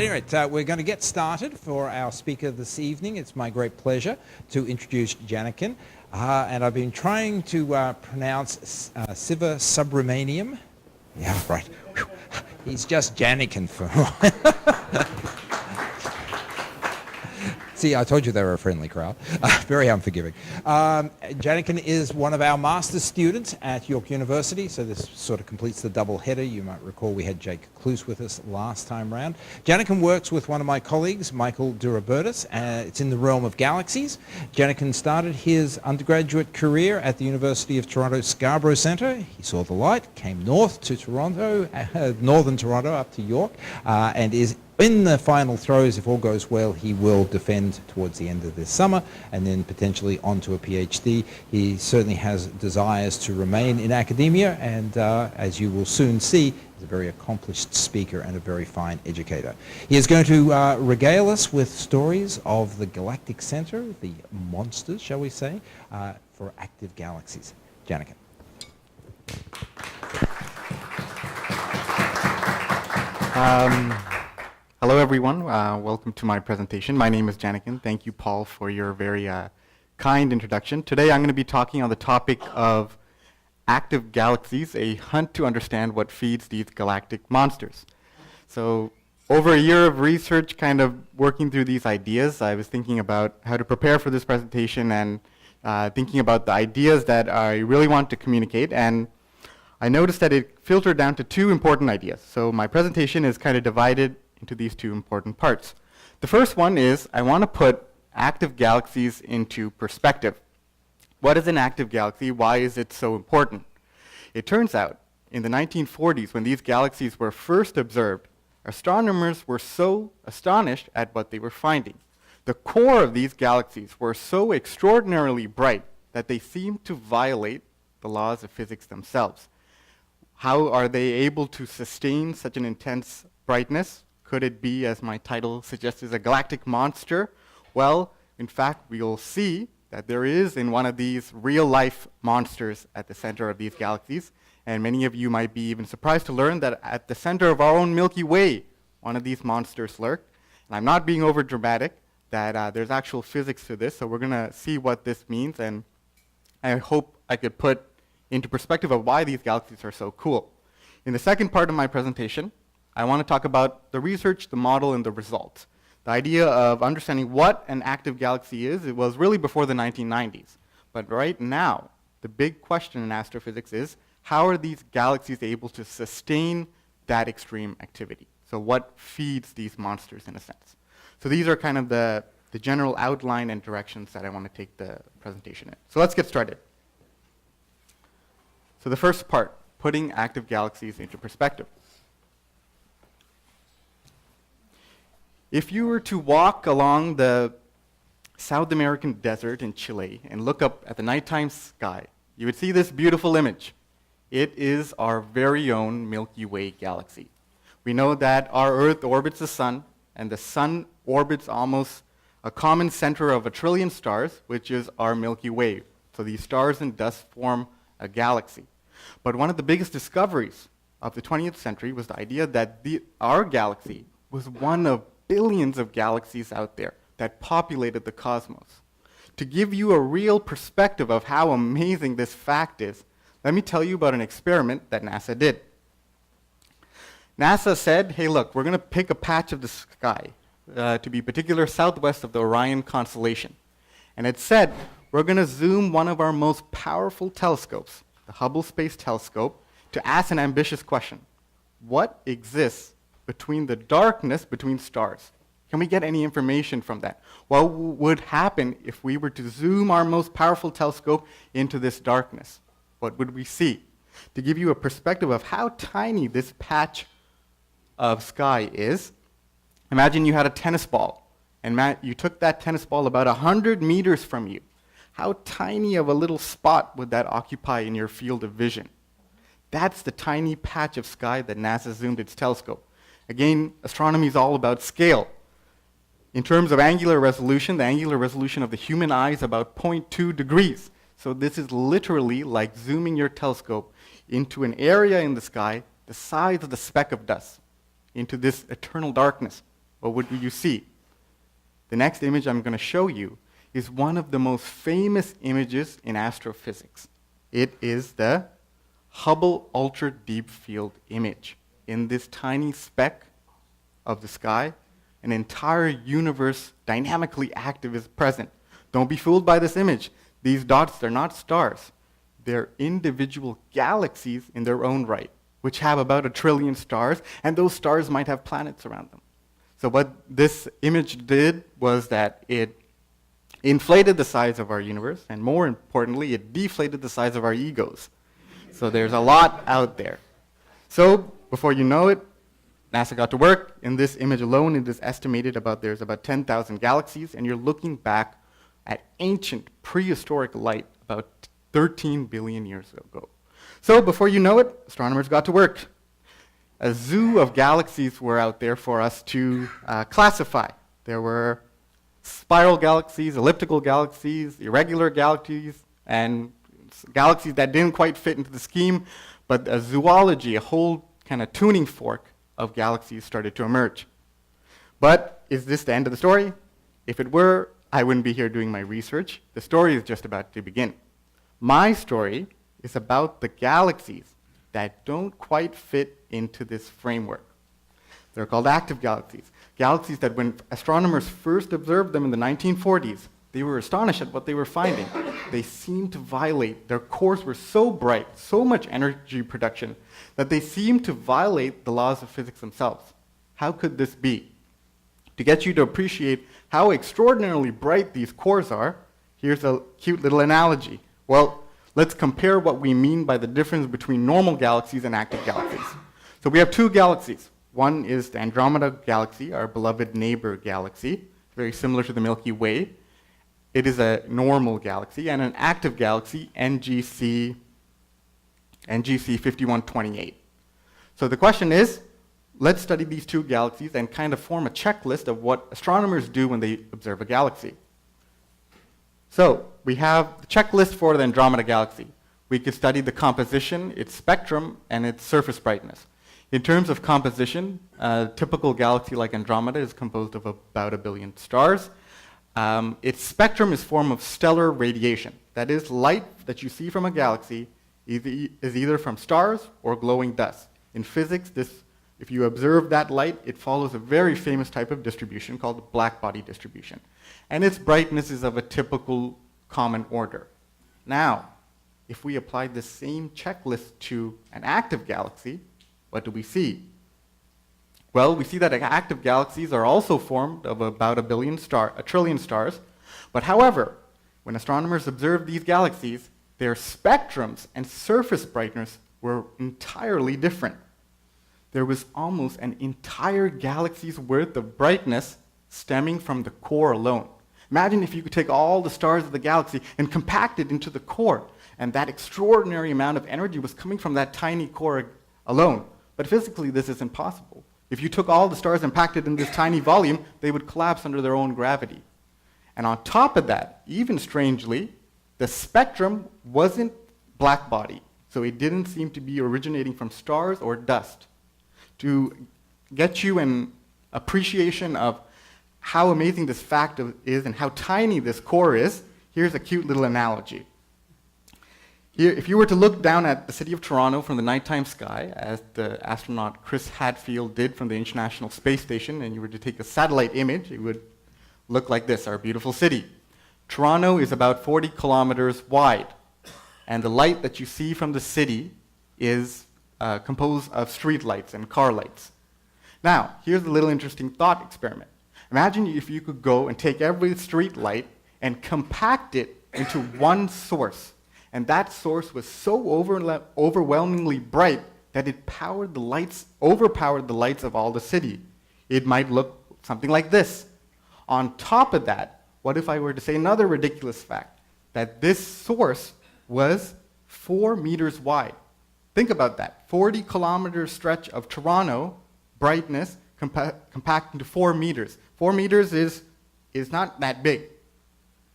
any rate, we're going to get started for our speaker this evening. It's my great pleasure to introduce Janakan. And I've been trying to pronounce Sivasubramanium. Yeah, right. Whew. He's just Janakan for See, I told you they were a friendly crowd. Very unforgiving. Janakan is one of our master's students at York University, so this sort of completes the double header. You might recall we had Jake Cluse with us last time round. Janakan works with one of my colleagues, Michael Durabertis. It's in the realm of galaxies. Janakan started his undergraduate career at the University of Toronto Scarborough Centre. He saw the light, came north to Toronto, northern Toronto up to York, and is in the final throes. If all goes well, he will defend towards the end of this summer and then potentially onto a PhD. He certainly has desires to remain in academia, and as you will soon see, he's a very accomplished speaker and a very fine educator. He is going to regale us with stories of the Galactic Center, the monsters, shall we say, for Active Galaxies. Janakan. Hello everyone, welcome to my presentation. My name is Janakan. Thank you, Paul, for your very kind introduction. Today I'm going to be talking on the topic of active galaxies, a hunt to understand what feeds these galactic monsters. So over a year of research, kind of working through these ideas, I was thinking about how to prepare for this presentation and thinking about the ideas that I really want to communicate, and I noticed that it filtered down to two important ideas. So my presentation is kind of divided into these two important parts. The first one is I want to put active galaxies into perspective. What is an active galaxy? Why is it so important? It turns out in the 1940s, when these galaxies were first observed, astronomers were so astonished at what they were finding. The core of these galaxies were so extraordinarily bright that they seemed to violate the laws of physics themselves. How are they able to sustain such an intense brightness? Could it be, as my title suggests, a galactic monster? Well, in fact, we'll see that there is in one of these real-life monsters at the center of these galaxies, and many of you might be even surprised to learn that at the center of our own Milky Way, one of these monsters lurk. And I'm not being over-dramatic, that there's actual physics to this, so we're going to see what this means, and I hope I could put into perspective of why these galaxies are so cool. In the second part of my presentation, I want to talk about the research, the model, and the results. The idea of understanding what an active galaxy is, it was really before the 1990s. But right now, the big question in astrophysics is, how are these galaxies able to sustain that extreme activity? So what feeds these monsters in a sense? So these are kind of the general outline and directions that I want to take the presentation in. So let's get started. So the first part, putting active galaxies into perspective. If you were to walk along the South American desert in Chile and look up at the nighttime sky, you would see this beautiful image. It is our very own Milky Way galaxy. We know that our Earth orbits the sun, and the sun orbits almost a common center of 1 trillion stars, which is our Milky Way. So these stars and dust form a galaxy. But one of the biggest discoveries of the 20th century was the idea that our galaxy was one of billions of galaxies out there that populated the cosmos. To give you a real perspective of how amazing this fact is, let me tell you about an experiment that NASA did. NASA said, hey look, we're going to pick a patch of the sky, to be particular southwest of the Orion constellation. And it said, we're going to zoom one of our most powerful telescopes, the Hubble Space Telescope, to ask an ambitious question. What exists between the darkness between stars? Can we get any information from that? What would happen if we were to zoom our most powerful telescope into this darkness? What would we see? To give you a perspective of how tiny this patch of sky is, imagine you had a tennis ball, and you took that tennis ball about 100 meters from you. How tiny of a little spot would that occupy in your field of vision? That's the tiny patch of sky that NASA zoomed its telescope. Again, astronomy is all about scale. In terms of angular resolution, the angular resolution of the human eye is about 0.2 degrees. So this is literally like zooming your telescope into an area in the sky the size of the speck of dust, into this eternal darkness. what would you see? The next image I'm going to show you is one of the most famous images in astrophysics. It is the Hubble Ultra Deep Field image. In this tiny speck of the sky, an entire universe dynamically active is present. Don't be fooled by this image. These dots, they're not stars. They're individual galaxies in their own right, which have about 1 trillion stars, and those stars might have planets around them. So what this image did was that it inflated the size of our universe, and more importantly, it deflated the size of our egos. So there's a lot out there. So before you know it, NASA got to work. In this image alone, it is estimated there's about 10,000 galaxies, and you're looking back at ancient prehistoric light about 13 billion years ago. So before you know it, astronomers got to work. A zoo of galaxies were out there for us to classify. There were spiral galaxies, elliptical galaxies, irregular galaxies, and galaxies that didn't quite fit into the scheme, but a zoology, a whole kind of tuning fork of galaxies started to emerge. But is this the end of the story? If it were, I wouldn't be here doing my research. The story is just about to begin. My story is about the galaxies that don't quite fit into this framework. They're called active galaxies. Galaxies that when astronomers first observed them in the 1940s, they were astonished at what they were finding. They seemed to violate, their cores were so bright, so much energy production, that they seemed to violate the laws of physics themselves. How could this be? To get you to appreciate how extraordinarily bright these cores are, here's a cute little analogy. Well, let's compare what we mean by the difference between normal galaxies and active galaxies. So we have two galaxies. One is the Andromeda galaxy, our beloved neighbor galaxy, very similar to the Milky Way. It is a normal galaxy, and an active galaxy, NGC 5128. So the question is, let's study these two galaxies and kind of form a checklist of what astronomers do when they observe a galaxy. So we have the checklist for the Andromeda galaxy. We could study the composition, its spectrum, and its surface brightness. In terms of composition, a typical galaxy like Andromeda is composed of about 1 billion stars. Its spectrum is formed of stellar radiation. That is, light that you see from a galaxy is either from stars or glowing dust. In physics, if you observe that light, it follows a very famous type of distribution called the black-body distribution. And its brightness is of a typical common order. Now, if we apply the same checklist to an active galaxy, what do we see? Well, we see that active galaxies are also formed of about 1 trillion stars. But however, when astronomers observed these galaxies, their spectrums and surface brightness were entirely different. There was almost an entire galaxy's worth of brightness stemming from the core alone. Imagine if you could take all the stars of the galaxy and compact it into the core, and that extraordinary amount of energy was coming from that tiny core alone. But physically, this is impossible. If you took all the stars and packed it in this tiny volume, they would collapse under their own gravity. And on top of that, even strangely, the spectrum wasn't black body, so it didn't seem to be originating from stars or dust. To get you an appreciation of how amazing this fact is and how tiny this core is, here's a cute little analogy. Here, if you were to look down at the city of Toronto from the nighttime sky, as the astronaut Chris Hadfield did from the International Space Station, and you were to take a satellite image, it would look like this, our beautiful city. Toronto is about 40 kilometers wide, and the light that you see from the city is composed of street lights and car lights. Now, here's a little interesting thought experiment. Imagine if you could go and take every street light and compact it into one source. And that source was so overwhelmingly bright that it overpowered the lights of all the city. It might look something like this. On top of that, what if I were to say another ridiculous fact? That this source was 4 meters wide. Think about that. 40-kilometer stretch of Toronto brightness compact into 4 meters. 4 meters is not that big.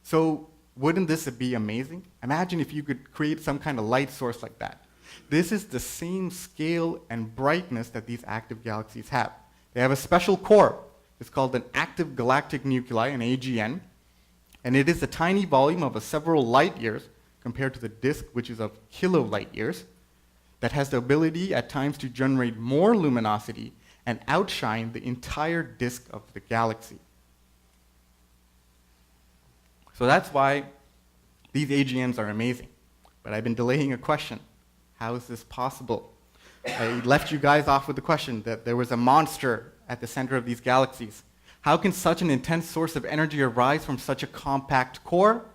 So wouldn't this be amazing? Imagine if you could create some kind of light source like that. This is the same scale and brightness that these active galaxies have. They have a special core. is called an active galactic nuclei, an AGN, and it is a tiny volume of several light years compared to the disk, which is of kilolight years, that has the ability at times to generate more luminosity and outshine the entire disk of the galaxy. So that's why these AGNs are amazing. But I've been delaying a question. How is this possible? I left you guys off with the question that there was a monster at the center of these galaxies. How can such an intense source of energy arise from such a compact core?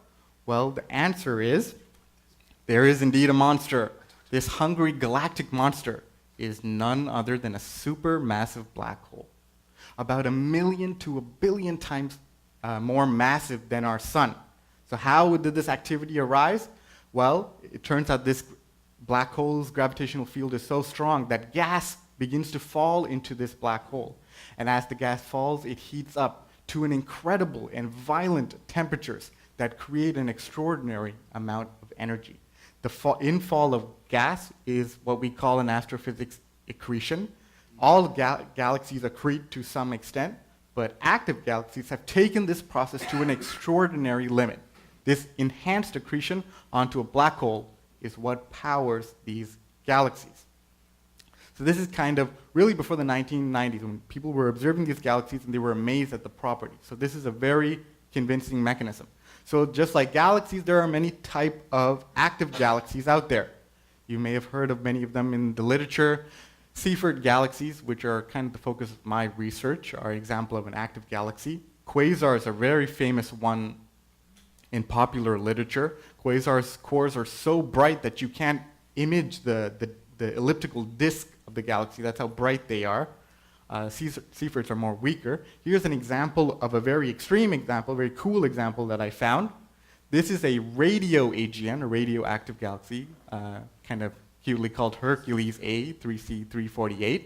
Well, the answer is there is indeed a monster. This hungry galactic monster is none other than a supermassive black hole, about 1 million to 1 billion times more massive than our sun. So how did this activity arise? Well, it turns out this black hole's gravitational field is so strong that gas begins to fall into this black hole. And as the gas falls, it heats up to an incredible and violent temperatures that create an extraordinary amount of energy. The infall of gas is what we call in astrophysics accretion. All galaxies accrete to some extent, but active galaxies have taken this process to an extraordinary limit. This enhanced accretion onto a black hole is what powers these galaxies. So this is kind of really before the 1990s when people were observing these galaxies and they were amazed at the properties. So this is a very convincing mechanism. So just like galaxies, there are many types of active galaxies out there. You may have heard of many of them in the literature. Seyfert galaxies, which are kind of the focus of my research, are an example of an active galaxy. Quasars are a very famous one in popular literature. Quasars' cores are so bright that you can't image the elliptical disk of the galaxy. That's how bright they are. Seyferts are more weaker. Here's an example of a very extreme example, a very cool example that I found. This is a radio AGN, a radioactive galaxy, kind of cutely called Hercules A 3C348.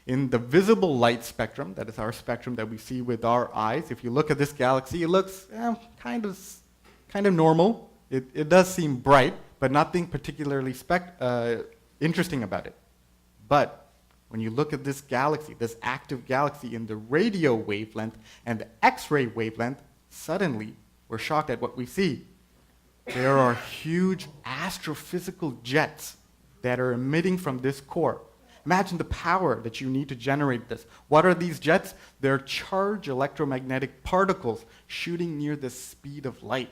In the visible light spectrum, that is our spectrum that we see with our eyes, if you look at this galaxy, it looks kind of normal. It does seem bright, but nothing particularly interesting about it. But when you look at this galaxy, this active galaxy in the radio wavelength and the X-ray wavelength, suddenly we're shocked at what we see. There are huge astrophysical jets that are emitting from this core. Imagine the power that you need to generate this. What are these jets? They're charged electromagnetic particles shooting near the speed of light,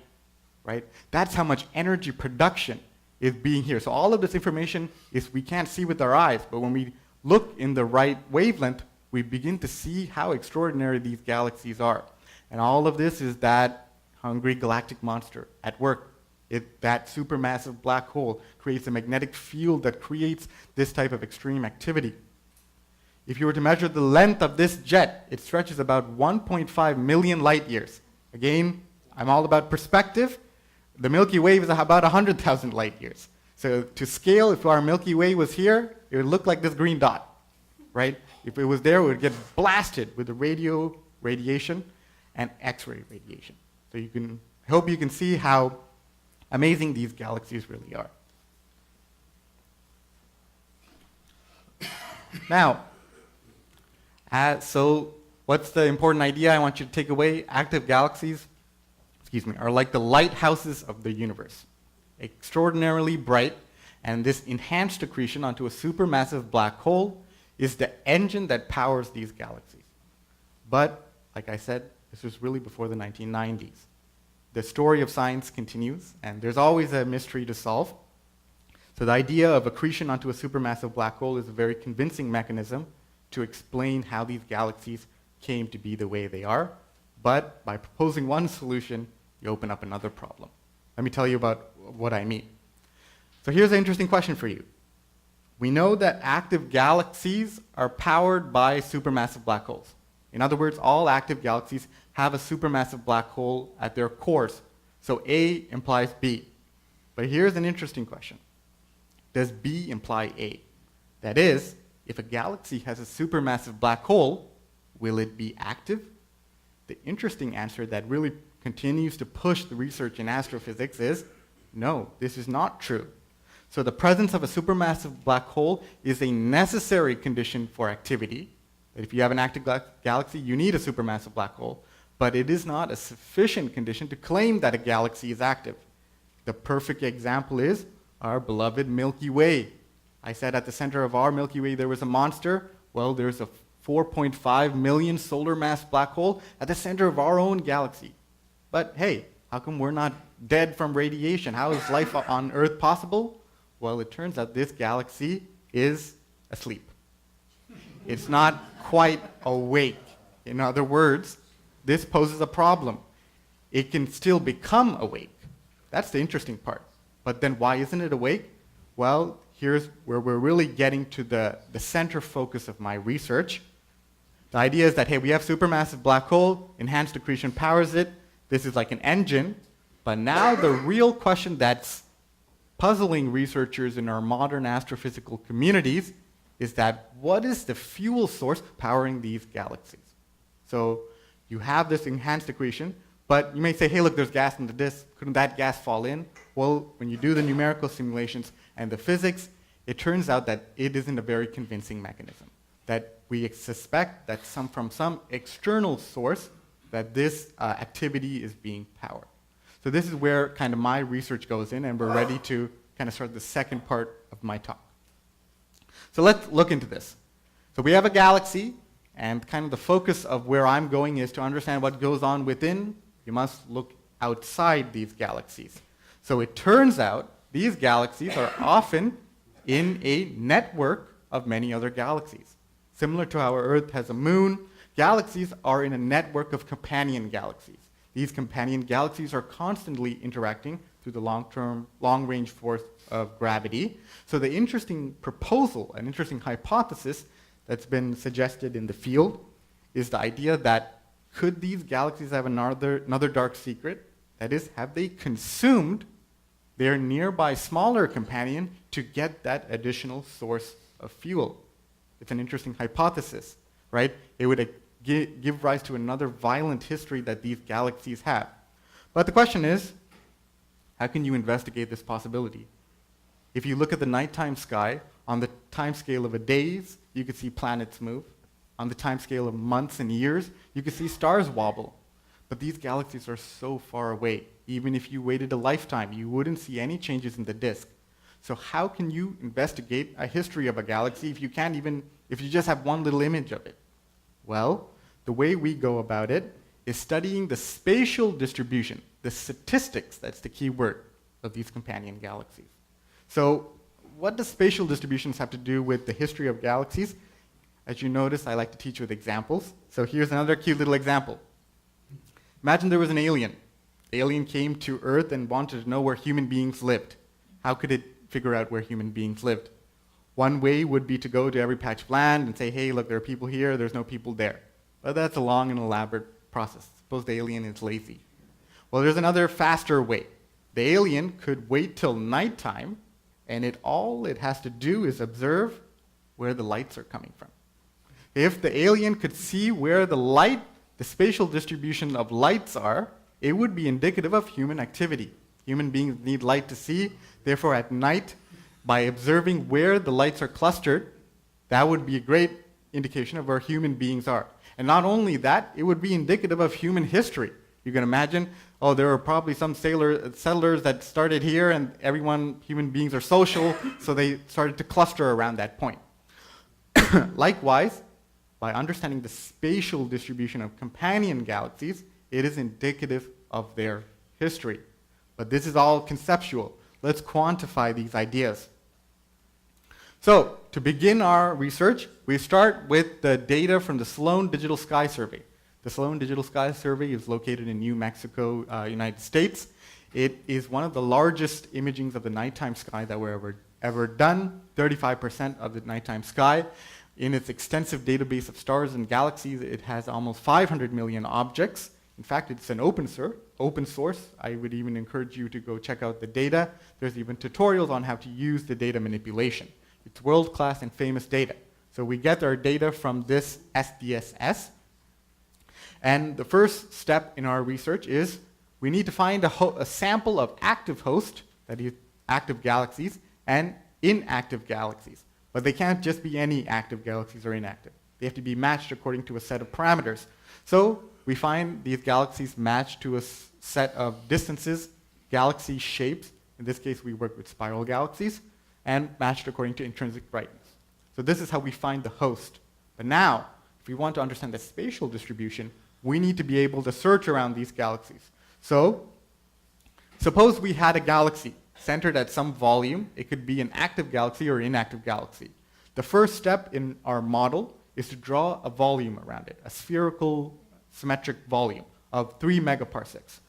right? That's how much energy production is being here. So all of this information is we can't see with our eyes, but when we look in the right wavelength, we begin to see how extraordinary these galaxies are. And all of this is that hungry galactic monster at work. That supermassive black hole creates a magnetic field that creates this type of extreme activity. If you were to measure the length of this jet, it stretches about 1.5 million light years. Again, I'm all about perspective. The Milky Way is about 100,000 light years. So to scale, if our Milky Way was here, it would look like this green dot, right? If it was there, it would get blasted with the radiation and X-ray radiation. So I hope you can see how amazing these galaxies really are. Now, so what's the important idea I want you to take away? Active galaxies, are like the lighthouses of the universe. Extraordinarily bright, and this enhanced accretion onto a supermassive black hole is the engine that powers these galaxies. But, like I said, this was really before the 1990s. The story of science continues, and there's always a mystery to solve. So the idea of accretion onto a supermassive black hole is a very convincing mechanism to explain how these galaxies came to be the way they are. But by proposing one solution, you open up another problem. Let me tell you about what I mean. So here's an interesting question for you. We know that active galaxies are powered by supermassive black holes. In other words, all active galaxies have a supermassive black hole at their cores. So A implies B. But here's an interesting question. Does B imply A? That is, if a galaxy has a supermassive black hole, will it be active? The interesting answer that really continues to push the research in astrophysics is, no, this is not true. So the presence of a supermassive black hole is a necessary condition for activity. If you have an active galaxy, you need a supermassive black hole, but it is not a sufficient condition to claim that a galaxy is active. The perfect example is our beloved Milky Way. I said at the center of our Milky Way there was a monster. Well, there's a 4.5 million solar mass black hole at the center of our own galaxy. But hey, how come we're not dead from radiation? How is life on Earth possible? Well, it turns out this galaxy is asleep. It's not quite awake. In other words, this poses a problem. It can still become awake. That's the interesting part. But then why isn't it awake? Well, here's where we're really getting to the center focus of my research. The idea is that, hey, we have supermassive black hole, enhanced accretion powers it. This is like an engine. But now the real question that's puzzling researchers in our modern astrophysical communities is that what is the fuel source powering these galaxies? So you have this enhanced accretion, but you may say, hey, look, there's gas in the disk. Couldn't that gas fall in? Well, when you do the numerical simulations and the physics, it turns out that it isn't a very convincing mechanism. That we suspect that from some external source that this activity is being powered. So this is where kind of my research goes in, and we're ready to kind of start the second part of my talk. So let's look into this. So we have a galaxy, and kind of the focus of where I'm going is to understand what goes on within. You must look outside these galaxies. So it turns out these galaxies are often in a network of many other galaxies. Similar to how our Earth has a moon, galaxies are in a network of companion galaxies. These companion galaxies are constantly interacting through the long-range force of gravity. So the interesting proposal, an interesting hypothesis that's been suggested in the field is the idea that could these galaxies have another dark secret? That is, have they consumed their nearby smaller companion to get that additional source of fuel? It's an interesting hypothesis, right? It would give rise to another violent history that these galaxies have. But the question is, how can you investigate this possibility? If you look at the nighttime sky, on the time scale of days, you could see planets move. On the time scale of months and years, you could see stars wobble. But these galaxies are so far away. Even if you waited a lifetime, you wouldn't see any changes in the disk. So how can you investigate a history of a galaxy if you just have one little image of it? Well, the way we go about it is studying the spatial distribution, the statistics, that's the key word, of these companion galaxies. So what does spatial distributions have to do with the history of galaxies? As you notice, I like to teach with examples. So here's another cute little example. Imagine there was an alien. The alien came to Earth and wanted to know where human beings lived. How could it figure out where human beings lived? One way would be to go to every patch of land and say, hey, look, there are people here, there's no people there. But that's a long and elaborate process. Suppose the alien is lazy. Well, there's another faster way. The alien could wait till nighttime, and all it has to do is observe where the lights are coming from. If the alien could see where the spatial distribution of lights are, it would be indicative of human activity. Human beings need light to see. Therefore, at night, by observing where the lights are clustered, that would be a great indication of where human beings are. And not only that, it would be indicative of human history. You can imagine, oh, there were probably some settlers that started here, and human beings are social, so they started to cluster around that point. Likewise, by understanding the spatial distribution of companion galaxies, it is indicative of their history. But this is all conceptual. Let's quantify these ideas. So, to begin our research, we start with the data from the Sloan Digital Sky Survey. The Sloan Digital Sky Survey is located in New Mexico, United States. It is one of the largest imagings of the nighttime sky that were ever done, 35% of the nighttime sky. In its extensive database of stars and galaxies, it has almost 500 million objects. In fact, it's an open source. I would even encourage you to go check out the data. There's even tutorials on how to use the data manipulation. It's world-class and famous data. So we get our data from this SDSS. And the first step in our research is we need to find a sample of active hosts, that is, active galaxies, and inactive galaxies. But they can't just be any active galaxies or inactive. They have to be matched according to a set of parameters. So we find these galaxies matched to a set of distances, galaxy shapes. In this case, we work with spiral galaxies, and matched according to intrinsic brightness. So this is how we find the host. But now, if we want to understand the spatial distribution, we need to be able to search around these galaxies. So suppose we had a galaxy centered at some volume. It could be an active galaxy or inactive galaxy. The first step in our model is to draw a volume around it, a spherical symmetric volume of 3 megaparsecs.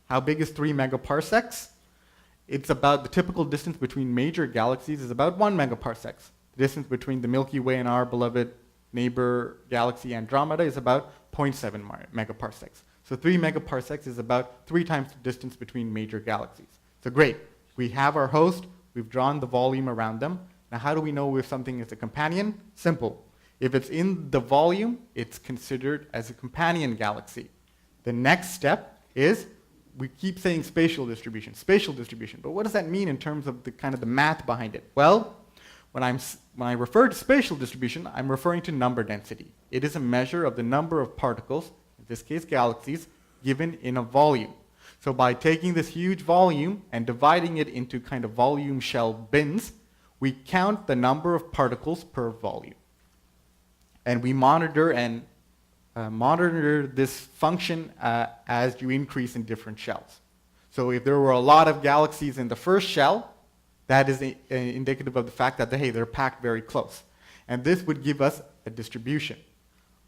How big is 3 megaparsecs? It's about the typical distance between major galaxies is about 1 megaparsec. The distance between the Milky Way and our beloved neighbor galaxy Andromeda is about 0.7 megaparsecs. So 3 megaparsecs is about 3 times the distance between major galaxies. So great. We have our host. We've drawn the volume around them. Now how do we know if something is a companion? Simple. If it's in the volume, it's considered as a companion galaxy. The next step is we keep saying spatial distribution, but what does that mean in terms of the kind of the math behind it? Well, when I refer to spatial distribution, I'm referring to number density. It is a measure of the number of particles, in this case galaxies, given in a volume. So by taking this huge volume and dividing it into kind of volume shell bins, we count the number of particles per volume. And we monitor this function as you increase in different shells. So if there were a lot of galaxies in the first shell, that is indicative of the fact that, hey, they're packed very close. And this would give us a distribution.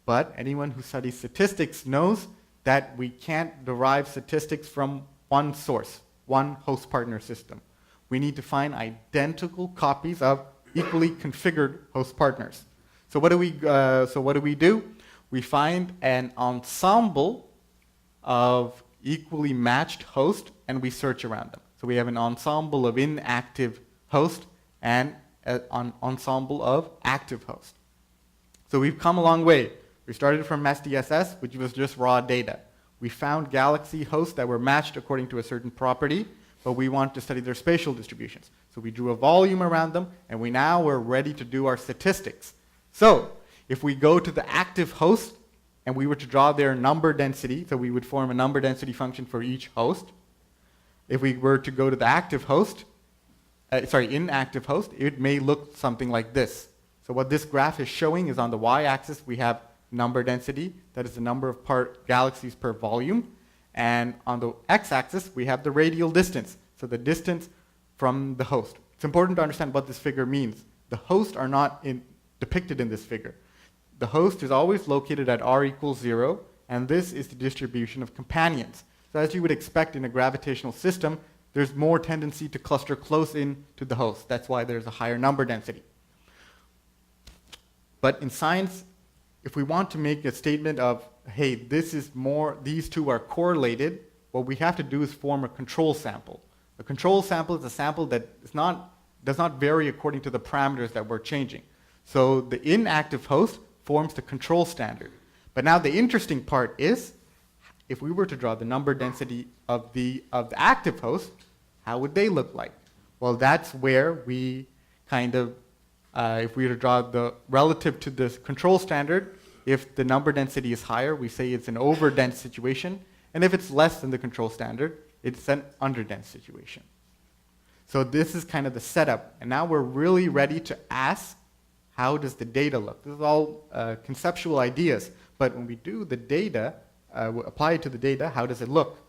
But anyone who studies statistics knows that we can't derive statistics from one source, one host partner system. We need to find identical copies of equally configured host partners. So what do we do? We find an ensemble of equally matched hosts, and we search around them. So we have an ensemble of inactive hosts and an ensemble of active hosts. So we've come a long way. We started from SDSS, which was just raw data. We found galaxy hosts that were matched according to a certain property, but we want to study their spatial distributions. So we drew a volume around them, and we're ready to do our statistics. So if we go to the active host, and we were to draw their number density, so we would form a number density function for each host. If we were to go to the active host, inactive host, it may look something like this. So what this graph is showing is on the y-axis we have number density, that is the number of galaxies per volume, and on the x-axis we have the radial distance, so the distance from the host. It's important to understand what this figure means. The hosts are not depicted in this figure. The host is always located at r equals 0, and this is the distribution of companions. So as you would expect in a gravitational system, there's more tendency to cluster close in to the host. That's why there's a higher number density. But in science, if we want to make a statement of, hey, these two are correlated, what we have to do is form a control sample. A control sample is a sample that does not vary according to the parameters that we're changing. So the inactive host forms the control standard. But now the interesting part is, if we were to draw the number density of the active host, how would they look like? Well, that's where we if we were to draw the relative to the control standard, if the number density is higher, we say it's an overdense situation, and if it's less than the control standard, it's an underdense situation. So this is kind of the setup, and now we're really ready to ask, how does the data look? This is all conceptual ideas, but when we do the data, apply it to the data, how does it look?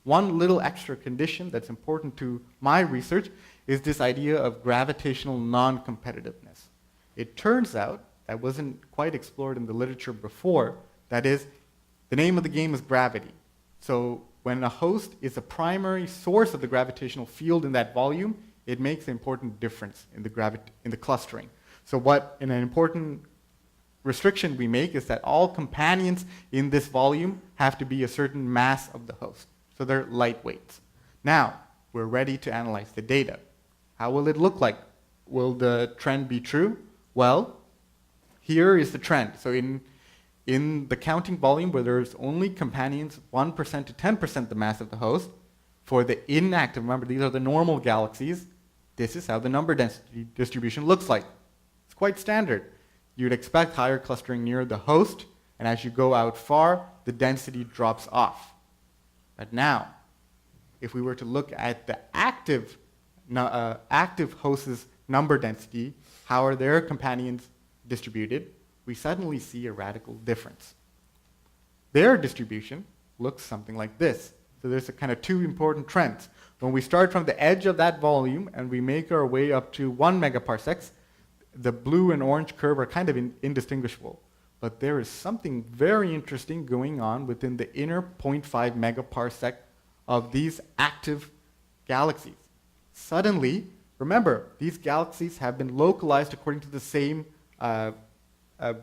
One little extra condition that's important to my research is this idea of gravitational non-competitiveness. It turns out, that wasn't quite explored in the literature before, that is, the name of the game is gravity. So when a host is a primary source of the gravitational field in that volume, it makes an important difference in the clustering. So an important restriction we make is that all companions in this volume have to be a certain mass of the host. So they're lightweights. Now, we're ready to analyze the data. How will it look like? Will the trend be true? Well, here is the trend. So in the counting volume where there's only companions 1% to 10% the mass of the host, for the inactive, remember these are the normal galaxies, this is how the number density distribution looks like. It's quite standard. you'd expect higher clustering near the host, and as you go out far, the density drops off. But now, if we were to look at the active hosts' number density, how are their companions distributed, we suddenly see a radical difference. Their distribution looks something like this. So there's a kind of two important trends. When we start from the edge of that volume and we make our way up to 1 megaparsecs, the blue and orange curve are kind of indistinguishable. But there is something very interesting going on within the inner 0.5 megaparsec of these active galaxies. Suddenly, remember, these galaxies have been localized according to the same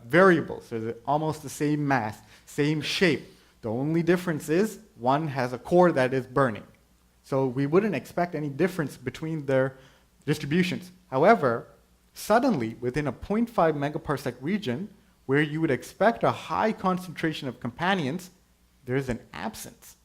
variables, so almost the same mass, same shape. The only difference is one has a core that is burning. So we wouldn't expect any difference between their distributions. However, suddenly, within a 0.5 megaparsec region, where you would expect a high concentration of companions, there's an absence.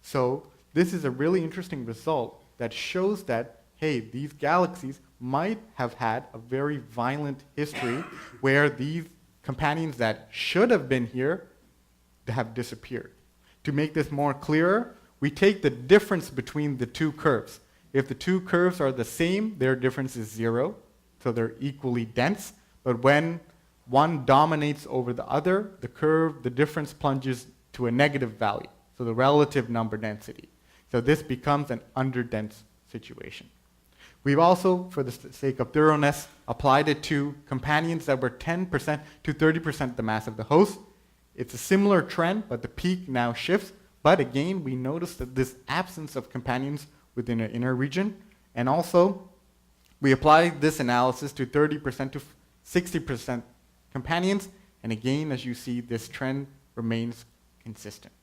So this is a really interesting result that shows that, hey, these galaxies might have had a very violent history where these companions that should have been here have disappeared. To make this more clearer, we take the difference between the two curves. If the two curves are the same, their difference is 0, so they're equally dense. But when one dominates over the other, the difference plunges to a negative value, so the relative number density. So this becomes an underdense situation. We've also, for the sake of thoroughness, applied it to companions that were 10% to 30% the mass of the host. It's a similar trend, but the peak now shifts. But again, we notice that this absence of companions within an inner region. And also, we apply this analysis to 30% to 60% companions. And again, as you see, this trend remains consistent.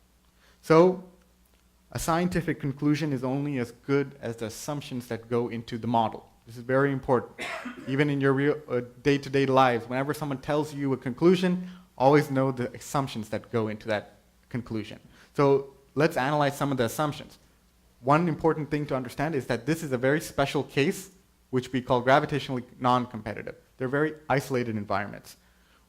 So a scientific conclusion is only as good as the assumptions that go into the model. This is very important. Even in your real day-to-day lives, whenever someone tells you a conclusion, always know the assumptions that go into that conclusion. So let's analyze some of the assumptions. One important thing to understand is that this is a very special case, which we call gravitationally non-competitive. They're very isolated environments.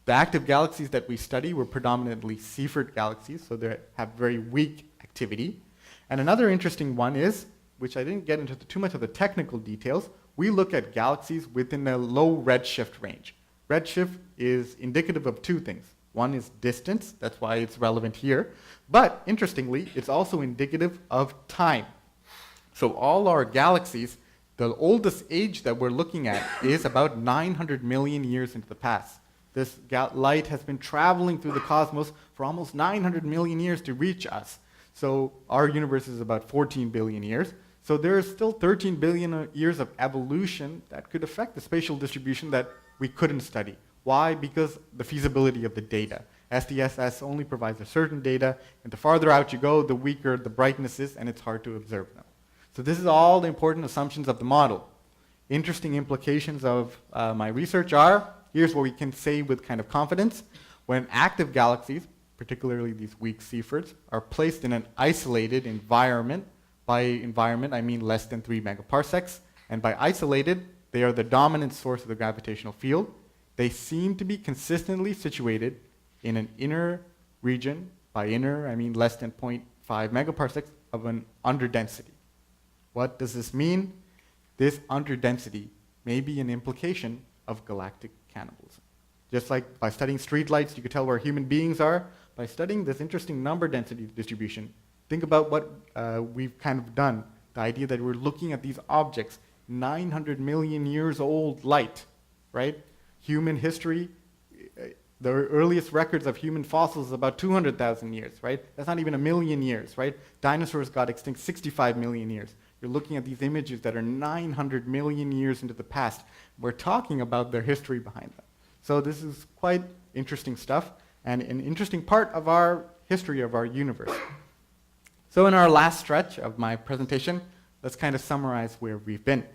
The active galaxies that we study were predominantly Seyfert galaxies, so they have very weak activity. And another interesting one is, which I didn't get into too much of the technical details, we look at galaxies within a low redshift range. Redshift is indicative of two things. One is distance, that's why it's relevant here. But interestingly, it's also indicative of time. So all our galaxies, the oldest age that we're looking at is about 900 million years into the past. This light has been traveling through the cosmos for almost 900 million years to reach us. So our universe is about 14 billion years. So there is still 13 billion years of evolution that could affect the spatial distribution that we couldn't study. Why? Because the feasibility of the data. SDSS only provides a certain data, and the farther out you go, the weaker the brightness is, and it's hard to observe them. So this is all the important assumptions of the model. Interesting implications of my research are, here's what we can say with kind of confidence. When active galaxies, particularly these weak Seyferts, are placed in an isolated environment, by environment I mean less than 3 megaparsecs, and by isolated, they are the dominant source of the gravitational field. They seem to be consistently situated in an inner region, by inner I mean less than 0.5 megaparsecs of an underdensity. What does this mean? This underdensity may be an implication of galactic cannibalism. Just like by studying streetlights, you could tell where human beings are. By studying this interesting number density distribution, think about what we've kind of done. The idea that we're looking at these objects, 900 million years old light, right? Human history, the earliest records of human fossils is about 200,000 years, right? That's not even a million years, right? Dinosaurs got extinct 65 million years. You're looking at these images that are 900 million years into the past. We're talking about their history behind them. So this is quite interesting stuff and an interesting part of our history of our universe. So in our last stretch of my presentation, let's kind of summarize where we've been.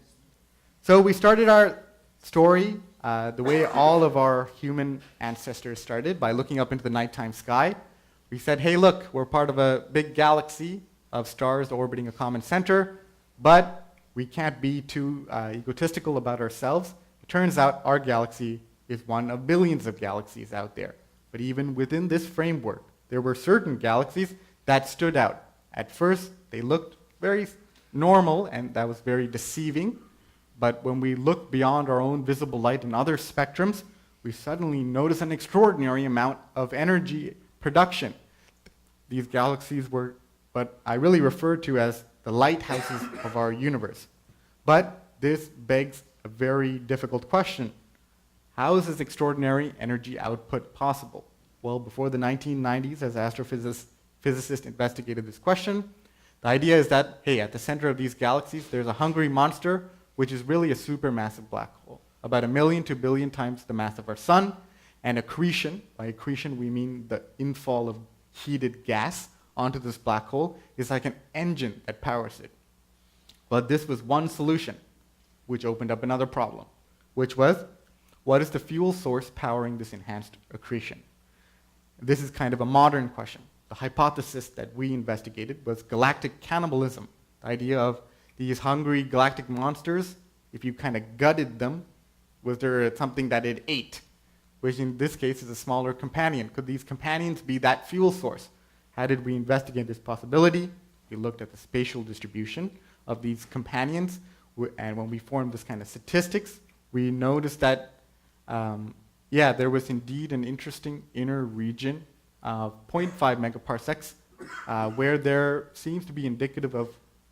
So we started our story the way all of our human ancestors started, by looking up into the nighttime sky. We said, hey, look, we're part of a big galaxy of stars orbiting a common center, but we can't be too egotistical about ourselves. It turns out our galaxy is one of billions of galaxies out there. But even within this framework, there were certain galaxies that stood out. At first, they looked very normal, and that was very deceiving. But when we look beyond our own visible light and other spectrums, we suddenly notice an extraordinary amount of energy production. These galaxies were what I really refer to as the lighthouses of our universe. But this begs a very difficult question. How is this extraordinary energy output possible? Well, before the 1990s, as astrophysicists investigated this question, the idea is that, hey, at the center of these galaxies, there's a hungry monster, which is really a supermassive black hole, about 1 million to 1 billion times the mass of our sun, and accretion, by accretion we mean the infall of heated gas onto this black hole, is like an engine that powers it. But this was one solution, which opened up another problem, which was, what is the fuel source powering this enhanced accretion? This is kind of a modern question. The hypothesis that we investigated was galactic cannibalism, the idea of these hungry galactic monsters, if you kind of gutted them, was there something that it ate, which in this case is a smaller companion? Could these companions be that fuel source? How did we investigate this possibility? We looked at the spatial distribution of these companions, and when we formed this kind of statistics, we noticed that, there was indeed an interesting inner region of 0.5 megaparsecs, where there seems to be indicative of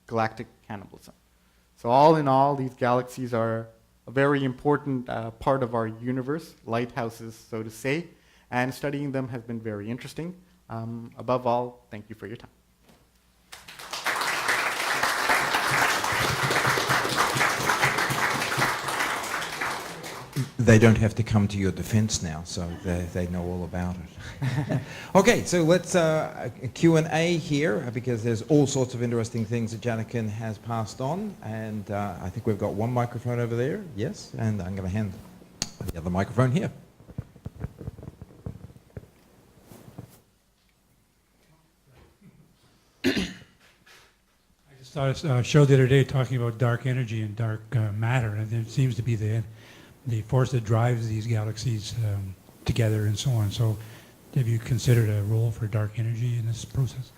galactic cannibalism. So all in all, these galaxies are a very important part of our universe, lighthouses, so to say, and studying them has been very interesting. Above all, thank you for your time. They don't have to come to your defense now, so they know all about it. Okay, so let's Q&A here, because there's all sorts of interesting things that Janakan has passed on, and I think we've got one microphone over there, yes, and I'm going to hand the other microphone here. I just saw a show the other day talking about dark energy and dark matter, and it seems to be the force that drives these galaxies together and so on. So have you considered a role for dark energy in this process?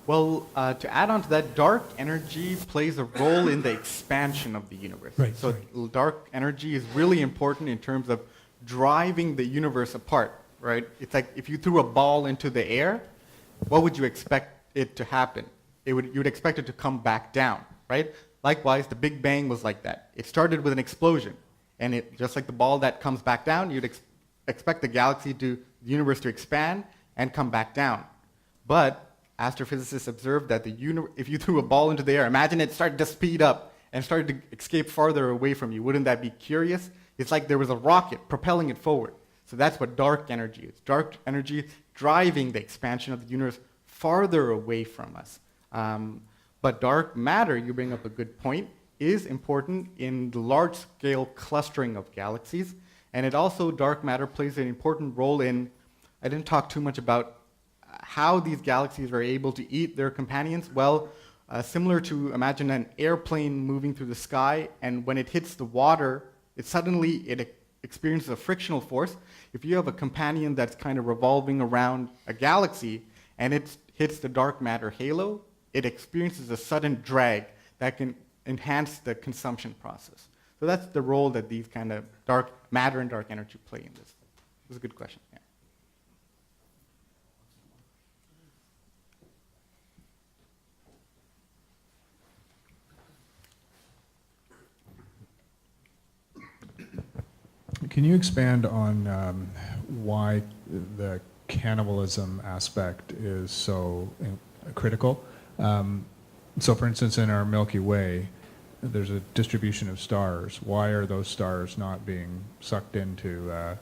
Well, to add on to that, dark energy plays a role in the expansion of the universe. Right, so dark energy is really important in terms of driving the universe apart, right? It's like if you threw a ball into the air, what would you expect it to happen? You would expect it to come back down, right? Likewise, the Big Bang was like that. It started with an explosion. And it, just like the ball that comes back down, you'd expect the universe to expand and come back down. But astrophysicists observed that if you threw a ball into the air, imagine it started to speed up and started to escape farther away from you. Wouldn't that be curious? It's like there was a rocket propelling it forward. So that's what dark energy is. Dark energy driving the expansion of the universe farther away from us. But dark matter, you bring up a good point, is important in the large-scale clustering of galaxies, and dark matter plays an important role in, I didn't talk too much about how these galaxies are able to eat their companions. Well, similar to, imagine an airplane moving through the sky, and when it hits the water, it experiences a frictional force. If you have a companion that's kind of revolving around a galaxy, and it hits the dark matter halo, it experiences a sudden drag that can enhance the consumption process. So that's the role that these kind of dark matter and dark energy play in this. It's a good question. Yeah. Can you expand on why the cannibalism aspect is so critical? So for instance, in our Milky Way, there's a distribution of stars. Why are those stars not being sucked into the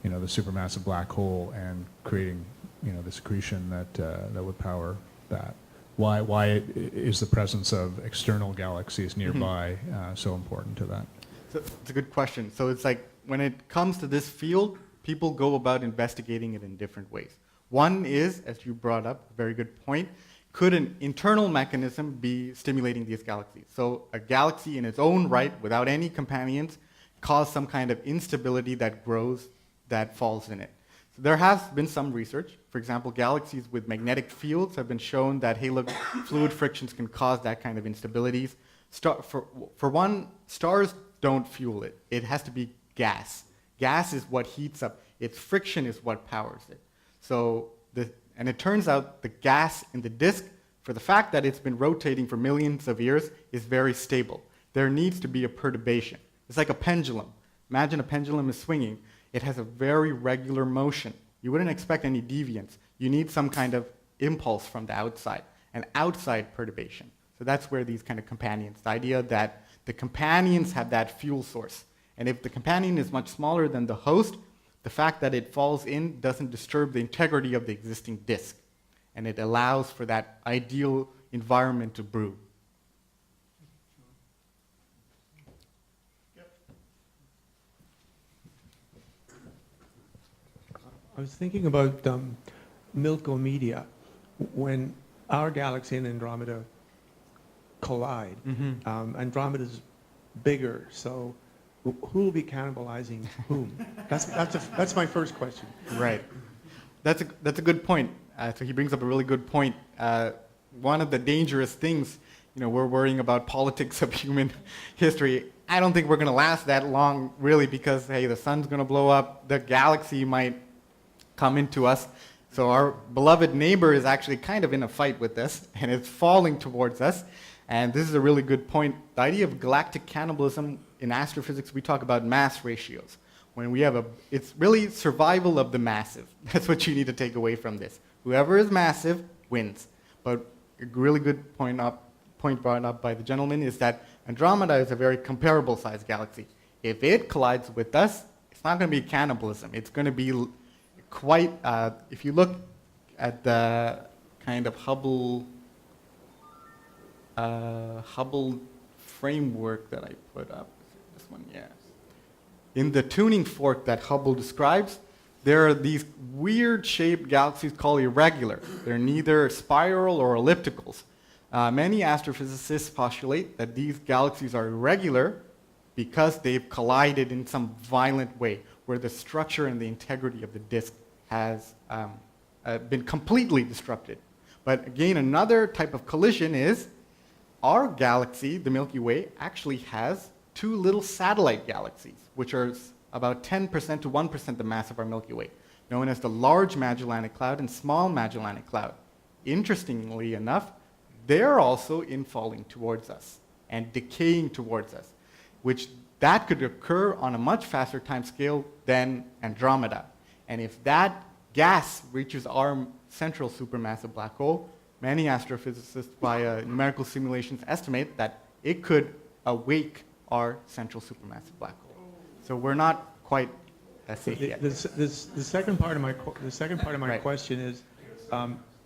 supermassive black hole and creating the accretion that would power that? Why is the presence of external galaxies nearby so important to that? So it's a good question. So it's like when it comes to this field, people go about investigating it in different ways. One is, as you brought up, a very good point, could an internal mechanism be stimulating these galaxies? So a galaxy in its own right, without any companions, cause some kind of instability that grows that falls in it. So there has been some research. For example, galaxies with magnetic fields have been shown that halo fluid frictions can cause that kind of instabilities. For one, stars don't fuel it. It has to be gas. Gas is what heats up. Its friction is what powers it. So, and it turns out the gas in the disk, for the fact that it's been rotating for millions of years, is very stable. There needs to be a perturbation. It's like a pendulum. Imagine a pendulum is swinging. It has a very regular motion. You wouldn't expect any deviance. You need some kind of impulse from the outside, an outside perturbation. So that's where these kind of companions, the idea that the companions have that fuel source. And if the companion is much smaller than the host, the fact that it falls in doesn't disturb the integrity of the existing disk. And it allows for that ideal environment to brew. I was thinking about Milky Media. When our galaxy and Andromeda collide, Andromeda's bigger, so who will be cannibalizing whom? That's my first question. Right. That's a good point. So he brings up a really good point. One of the dangerous things, we're worrying about politics of human history. I don't think we're going to last that long, really, because, hey, the sun's going to blow up, the galaxy might come into us. So our beloved neighbor is actually kind of in a fight with us, and it's falling towards us. And this is a really good point. The idea of galactic cannibalism in astrophysics, we talk about mass ratios. When we have it's really survival of the massive. That's what you need to take away from this. Whoever is massive wins. But a really good point brought up by the gentleman is that Andromeda is a very comparable sized galaxy. If it collides with us, it's not going to be cannibalism. It's going to be quite, if you look at the kind of Hubble framework that I put up, this one, yes. In the tuning fork that Hubble describes, there are these weird shaped galaxies called irregular. They're neither spiral or ellipticals. Many astrophysicists postulate that these galaxies are irregular because they've collided in some violent way, where the structure and the integrity of the disk has been completely disrupted. But again, another type of collision is our galaxy, the Milky Way, actually has two little satellite galaxies, which are about 10% to 1% the mass of our Milky Way, known as the Large Magellanic Cloud and Small Magellanic Cloud. Interestingly enough, they're also infalling towards us and decaying towards us, which that could occur on a much faster time scale than Andromeda. And if that gas reaches our central supermassive black hole, many astrophysicists via numerical simulations estimate that it could awake our central supermassive black hole. So we're not quite safe yet. The second part of my Right. question is,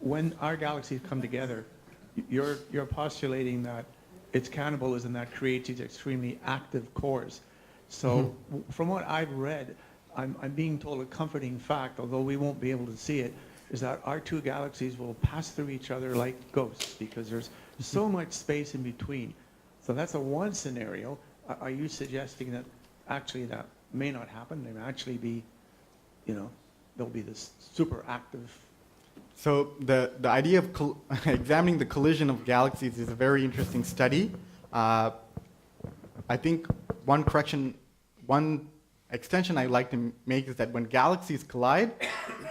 when our galaxies come together, you're postulating that it's cannibalism that creates these extremely active cores. So from what I've read, I'm being told a comforting fact, although we won't be able to see it, is that our two galaxies will pass through each other like ghosts because there's so much space in between. So that's one scenario. Are you suggesting that actually that may not happen? There may actually be, there'll be this super active. So the idea of examining the collision of galaxies is a very interesting study. I think one extension I'd like to make is that when galaxies collide,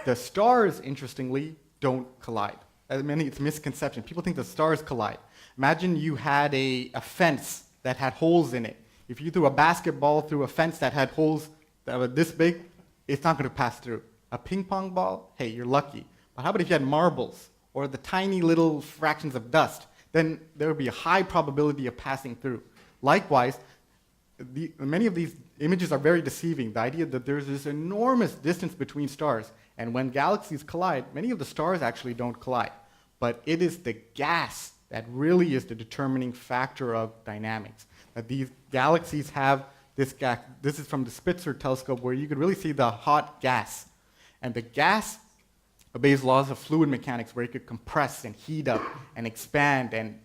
the stars, interestingly, don't collide. It's a misconception. People think the stars collide. Imagine you had a fence that had holes in it. If you threw a basketball through a fence that had holes that were this big, it's not going to pass through. A ping pong ball, hey, you're lucky. But how about if you had marbles or the tiny little fractions of dust? Then there would be a high probability of passing through. Likewise, many of these images are very deceiving. The idea that there's this enormous distance between stars, and when galaxies collide, many of the stars actually don't collide. But it is the gas that really is the determining factor of dynamics. That these galaxies have this gas. This is from the Spitzer telescope, where you could really see the hot gas. And the gas obeys laws of fluid mechanics, where it could compress and heat up and expand, and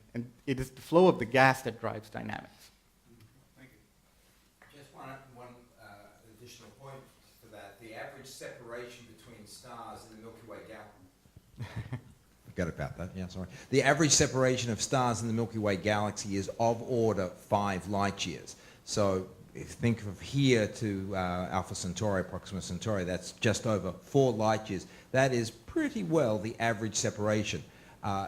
it is the flow of the gas that drives dynamics. Thank you. Just one additional point for that. The average stars in the Milky Way galaxy. Forgot about that, yeah, sorry. The average separation of stars in the Milky Way galaxy is of order 5 light years. So if you think of here to Alpha Centauri, Proxima Centauri, that's just over 4 light years. That is pretty well the average separation.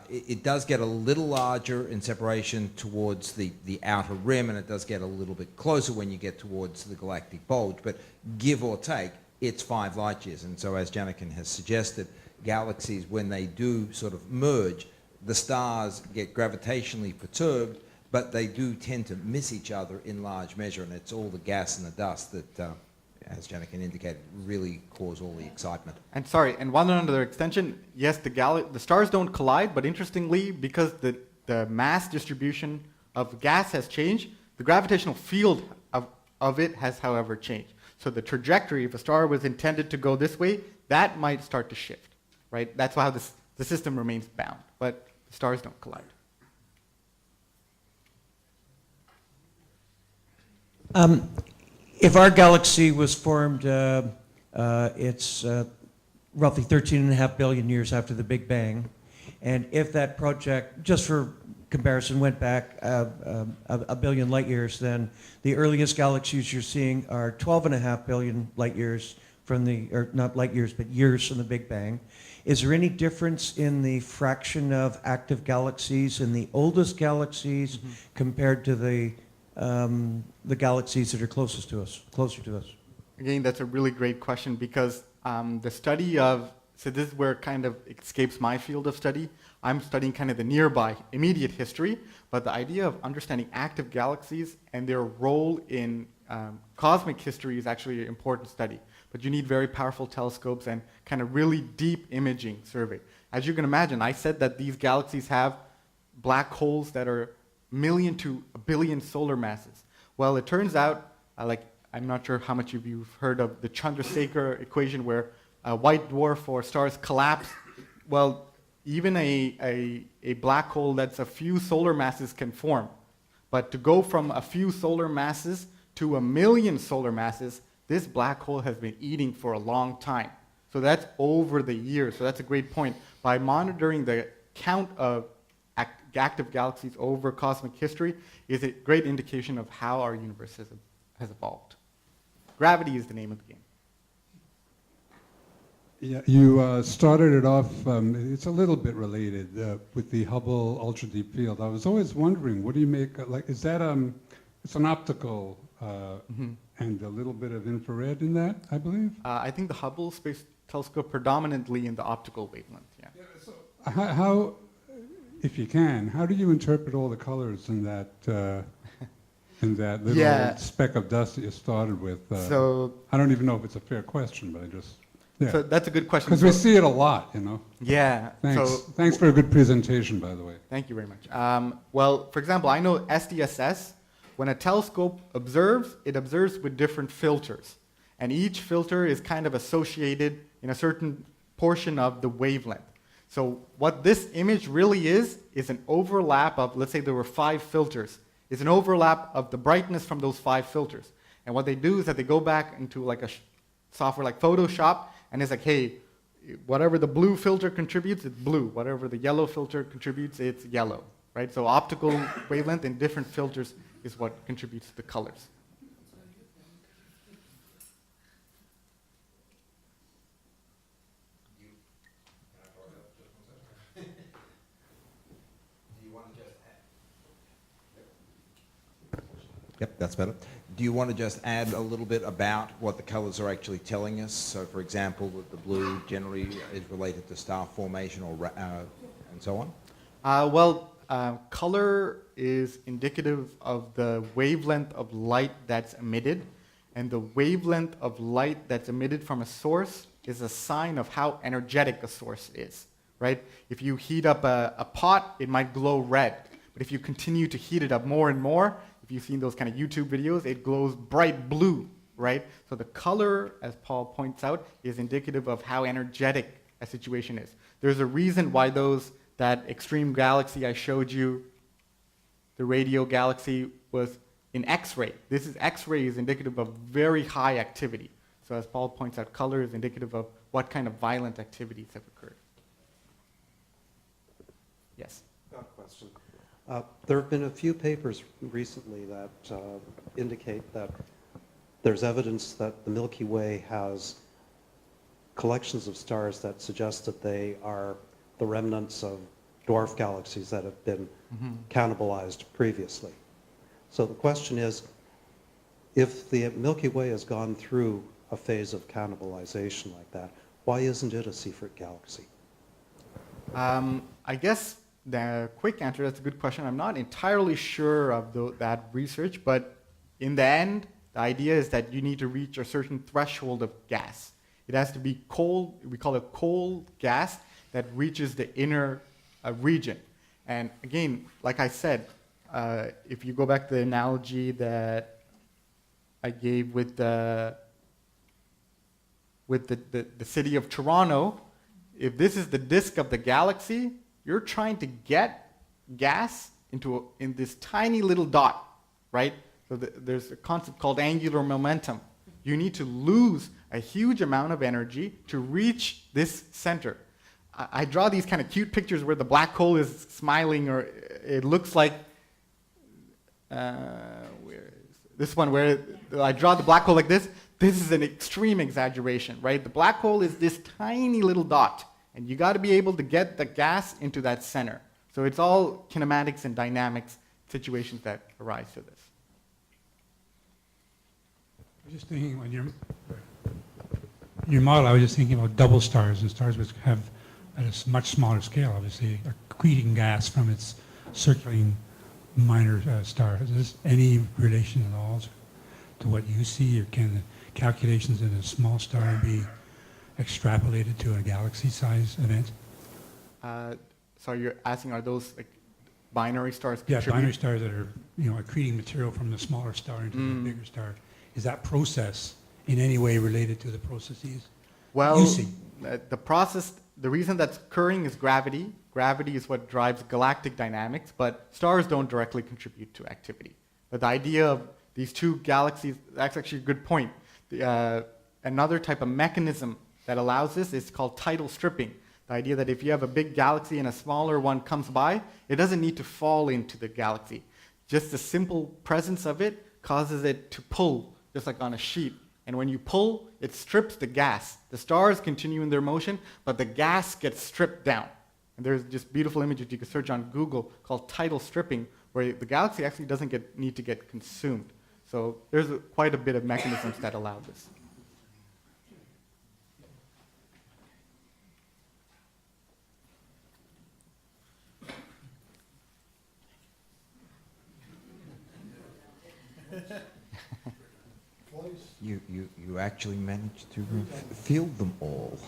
It does get a little larger in separation towards the outer rim, and it does get a little bit closer when you get towards the galactic bulge, but give or take, it's 5 light years. And so as Janakan has suggested, galaxies, when they do sort of merge, the stars get gravitationally perturbed, but they do tend to miss each other in large measure, and it's all the gas and the dust that, as Janakan indicated, really cause all the excitement. And sorry, and one other extension, yes, the stars don't collide, but interestingly, because the mass distribution of gas has changed, the gravitational field of it has, however, changed. So the trajectory, if a star was intended to go this way, that might start to shift, right? That's how the system remains bound, but the stars don't collide. If our galaxy was formed, it's roughly 13.5 billion years after the Big Bang. And if that project, just for comparison, went back a billion light years, then the earliest galaxies you're seeing are 12.5 billion light years from or not light years, but years from the Big Bang. Is there any difference in the fraction of active galaxies in the oldest galaxies compared to the galaxies that are closest to us, closer to us? Again, that's a really great question because the study of, so this is where kind of escapes my field of study. I'm studying kind of the nearby, immediate history, but the idea of understanding active galaxies and their role in cosmic history is actually an important study. But you need very powerful telescopes and kind of really deep imaging survey. As you can imagine, I said that these galaxies have black holes that are million to a billion solar masses. Well, it turns out, I'm not sure how much of you've heard of the Chandrasekhar equation where a white dwarf or stars collapse. Well, even a black hole that's a few solar masses can form. But to go from a few solar masses to a million solar masses, this black hole has been eating for a long time. So that's over the years. So that's a great point. By monitoring the count of active galaxies over cosmic history is a great indication of how our universe has evolved. Gravity is the name of the game. Yeah, you started it off, it's a little bit related with the Hubble Ultra Deep Field. I was always wondering, what do you make, is that, it's an optical and a little bit of infrared in that, I believe? I think the Hubble Space Telescope predominantly in the optical wavelength, yeah. So how, if you can, how do you interpret all the colors in that little speck of dust that you started with? So I don't even know if it's a fair question, but I just, yeah. So that's a good question. Because we see it a lot, you know. Yeah. Thanks. So, Thanks for a good presentation, by the way. thank you very much. Well, for example, I know SDSS, when a telescope observes, it observes with different filters. And each filter is kind of associated in a certain portion of the wavelength. So what this image really is an overlap of, let's say there were 5 filters. It's an overlap of the brightness from those 5 filters. And what they do is that they go back into like a software like Photoshop, and it's like, hey, whatever the blue filter contributes, it's blue. Whatever the yellow filter contributes, it's yellow, right? So optical wavelength in different filters is what contributes to the colors. Yep, that's better. Do you want to just add a little bit about what the colors are actually telling us? So, for example, that the blue generally is related to star formation or and so on? Color is indicative of the wavelength of light that's emitted, and the wavelength of light that's emitted from a source is a sign of how energetic a source is, right? If you heat up a pot, it might glow red, but if you continue to heat it up more and more, if you've seen those kind of YouTube videos, it glows bright blue, right? So the color, as Paul points out, is indicative of how energetic a situation is. There's a reason why that extreme galaxy I showed you, the radio galaxy, was in X-ray. This is X-ray is indicative of very high activity. So as Paul points out, color is indicative of what kind of violent activities have occurred. Yes. Got a question. There have been a few papers recently that indicate that there's evidence that the Milky Way has collections of stars that suggest that they are the remnants of dwarf galaxies that have been cannibalized previously. So the question is, if the Milky Way has gone through a phase of cannibalization like that, why isn't it a Seyfert galaxy? I guess the quick answer, that's a good question. I'm not entirely sure of that research, but in the end, the idea is that you need to reach a certain threshold of gas. It has to be cold, we call it cold gas, that reaches the inner region. And again, like I said, if you go back to the analogy that I gave with the city of Toronto, if this is the disk of the galaxy, you're trying to get gas in this tiny little dot, right? So there's a concept called angular momentum. You need to lose a huge amount of energy to reach this center. I draw these kind of cute pictures where the black hole is smiling, or it looks like this one where I draw the black hole like this. This is an extreme exaggeration, right? The black hole is this tiny little dot, and you got to be able to get the gas into that center. So it's all kinematics and dynamics situations that arise to this. I was just thinking on your model, I was just thinking about double stars and stars which have, at a much smaller scale, obviously, accreting gas from its circulating minor star. Is this any relation at all to what you see, or can the calculations in a small star be extrapolated to a galaxy-size event? So you're asking, are those like binary stars? Yeah, binary stars that are accreting material from the smaller star into the bigger star. Is that process in any way related to the processes Well, you see? The reason that's occurring is gravity. Gravity is what drives galactic dynamics, but stars don't directly contribute to activity. But the idea of these two galaxies, that's actually a good point. Another type of mechanism that allows this is called tidal stripping. The idea that if you have a big galaxy and a smaller one comes by, it doesn't need to fall into the galaxy. Just the simple presence of it causes it to pull, just like on a sheet. And when you pull, it strips the gas. The stars continue in their motion, but the gas gets stripped down. And there's just beautiful images you can search on Google called tidal stripping, where the galaxy actually doesn't need to get consumed. So there's quite a bit of mechanisms that allow this. You actually managed to field them all.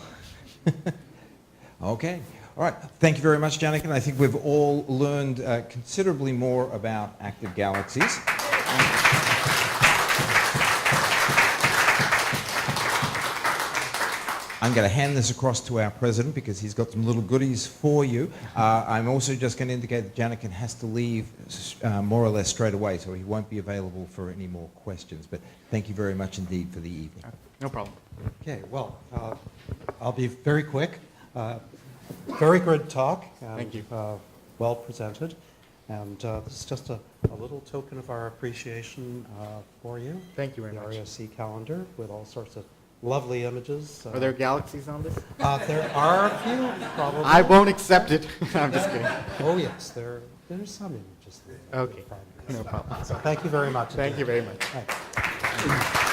Okay. All right. Thank you very much, Janakan. I think we've all learned considerably more about active galaxies. I'm going to hand this across to our president because he's got some little goodies for you. I'm also just going to indicate that Janakan has to leave more or less straight away, so he won't be available for any more questions. But thank you very much indeed for the evening. No problem. Okay, well, I'll be very quick. Very good talk. And, Thank you. Well presented. And this is just a little token of our appreciation for you. Thank you very much. The RASC calendar with all sorts of lovely images. Are there galaxies on this? There are a few, probably. I won't accept it. I'm just kidding. Oh, yes, there's some images there. Okay, no problem. So thank you very much. Thank you very much. Thanks.